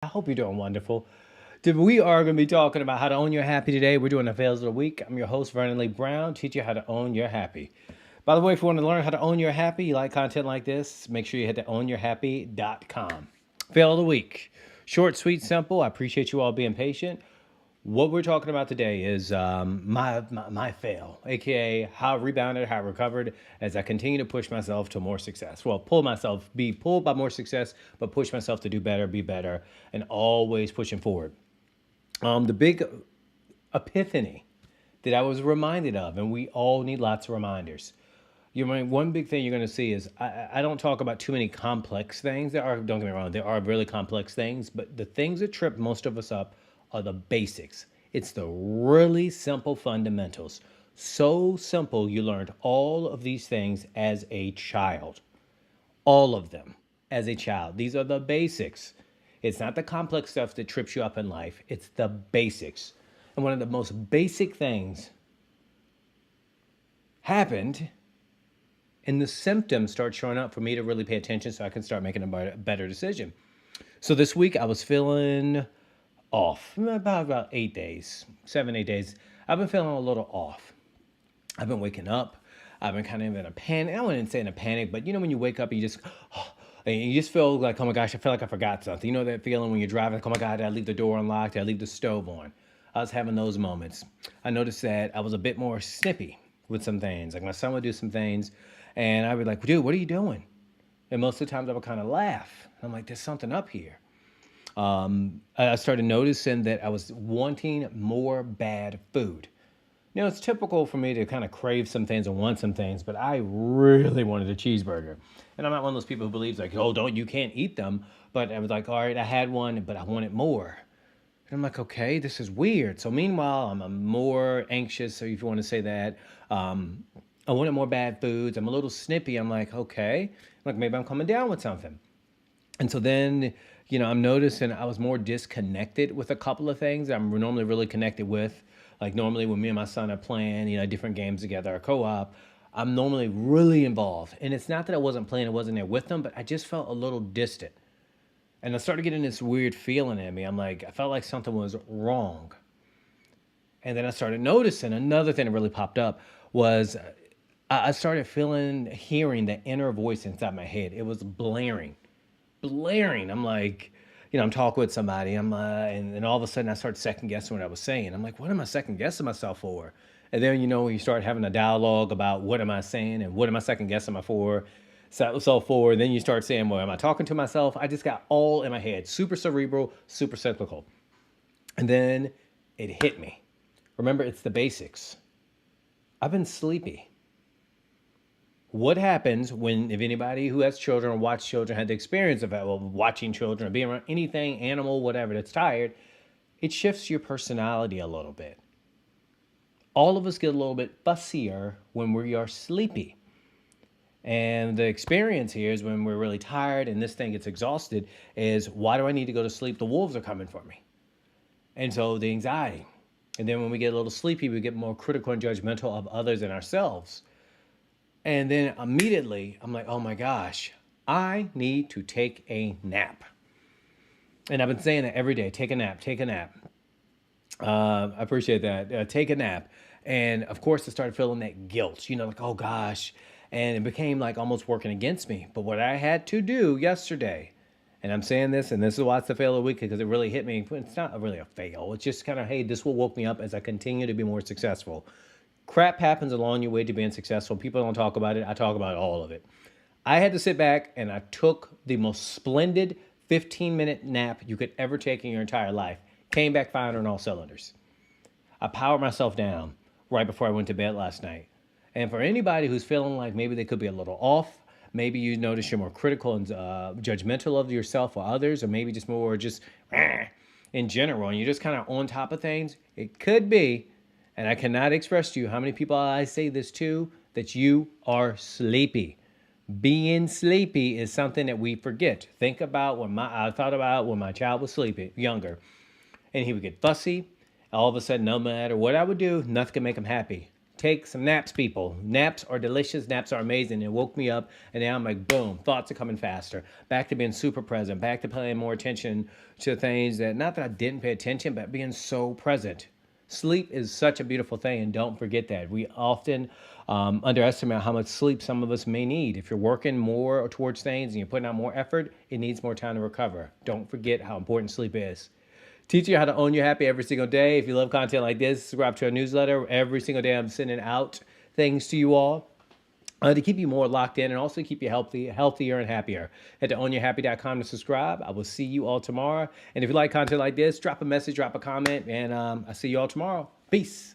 I hope you're doing wonderful. We are going to be talking about how to own your happy today. We're doing the fails of the week. I'm your host, Vernon Lee Brown, teach you how to own your happy. By the way, if you want to learn how to own your happy, you like content like this, make sure you hit the ownyourhappy.com. Fail of the week. Short, sweet, simple. I appreciate you all being patient. What we're talking about today is my fail, aka how I rebounded, how I recovered as I continue to push myself to more success. Well, be pulled by more success, but push myself to do better, be better, and always pushing forward. The big epiphany that I was reminded of, and we all need lots of reminders. One big thing you're going to see is I don't talk about too many complex things. Don't get me wrong, there are really complex things, but the things that trip most of us up are the basics. It's the really simple fundamentals. So simple, you learned all of these things as a child. All of them as a child. These are the basics. It's not the complex stuff that trips you up in life, it's the basics. And one of the most basic things happened, and the symptoms start showing up for me to really pay attention so I can start making a better decision. So this week I was feeling off about 8 days, 7, 8 days. I've been feeling a little off. I've been waking up. I've been kind of in a panic. I wouldn't say in a panic, but you know when you wake up and you just feel like, oh my gosh, I feel like I forgot something. You know that feeling when you're driving, like, oh my God, did I leave the door unlocked? Did I leave the stove on? I was having those moments. I noticed that I was a bit more snippy with some things. Like my son would do some things, and I'd be like, dude, what are you doing? And most of the times I would kind of laugh. I'm like, there's something up here. I started noticing that I was wanting more bad food. You know, it's typical for me to kind of crave some things and want some things, but I really wanted a cheeseburger. And I'm not one of those people who believes like, oh, you can't eat them. But I was like, all right, I had one, but I wanted more. And I'm like, okay, this is weird. So meanwhile, I'm more anxious, so if you want to say that. I wanted more bad foods. I'm a little snippy. I'm like, okay, like maybe I'm coming down with something. And so then, I'm noticing I was more disconnected with a couple of things I'm normally really connected with. Like normally when me and my son are playing, different games together, or co-op, I'm normally really involved. And it's not that I wasn't playing, I wasn't there with them, but I just felt a little distant. And I started getting this weird feeling in me. I felt like something was wrong. And then I started noticing another thing that really popped up was I started hearing the inner voice inside my head. It was blaring. I'm like, I'm talking with somebody. And all of a sudden I start second guessing what I was saying. I'm like, what am I second guessing myself for? And then, when you start having a dialogue about what am I saying and what am I second guessing myself for? So forward, then you start saying, well, am I talking to myself? I just got all in my head, super cerebral, super cyclical. And then it hit me. Remember, it's the basics. I've been sleepy. What happens if anybody who has children or watch children had the experience of watching children or being around anything, animal, whatever, that's tired, it shifts your personality a little bit. All of us get a little bit fussier when we are sleepy. And the experience here is when we're really tired and this thing gets exhausted is, why do I need to go to sleep? The wolves are coming for me. And so the anxiety. And then when we get a little sleepy, we get more critical and judgmental of others and ourselves. And then immediately I'm like, oh my gosh, I need to take a nap. And I've been saying that every day, take a nap, take a nap. I appreciate that. Take a nap. And of course, I started feeling that guilt, like, oh gosh. And it became like almost working against me. But what I had to do yesterday, and I'm saying this, and this is why it's the fail of the week, because it really hit me. It's not really a fail. It's just kind of, hey, this will woke me up as I continue to be more successful. Crap happens along your way to being successful. People don't talk about it. I talk about all of it. I had to sit back and I took the most splendid 15-minute nap you could ever take in your entire life. Came back firing on all cylinders. I powered myself down right before I went to bed last night. And for anybody who's feeling like maybe they could be a little off, maybe you notice you're more critical and judgmental of yourself or others, or maybe just more in general, and you're just kind of on top of things, it could be, and I cannot express to you how many people I say this to, that you are sleepy. Being sleepy is something that we forget. I thought about when my child was sleeping, younger, and he would get fussy. All of a sudden, no matter what I would do, nothing could make him happy. Take some naps, people. Naps are delicious. Naps are amazing. It woke me up, and now I'm like, boom, thoughts are coming faster. Back to being super present. Back to paying more attention to things that, not that I didn't pay attention, but being so present. Sleep is such a beautiful thing, and don't forget that. We often underestimate how much sleep some of us may need. If you're working more towards things and you're putting out more effort, it needs more time to recover. Don't forget how important sleep is. Teach you how to own your happy every single day. If you love content like this, subscribe to our newsletter. Every single day I'm sending out things to you all to keep you more locked in and also keep you healthier and happier. Head to ownyourhappy.com to subscribe. I will see you all tomorrow. And if you like content like this, drop a message, drop a comment, and I'll see you all tomorrow. Peace.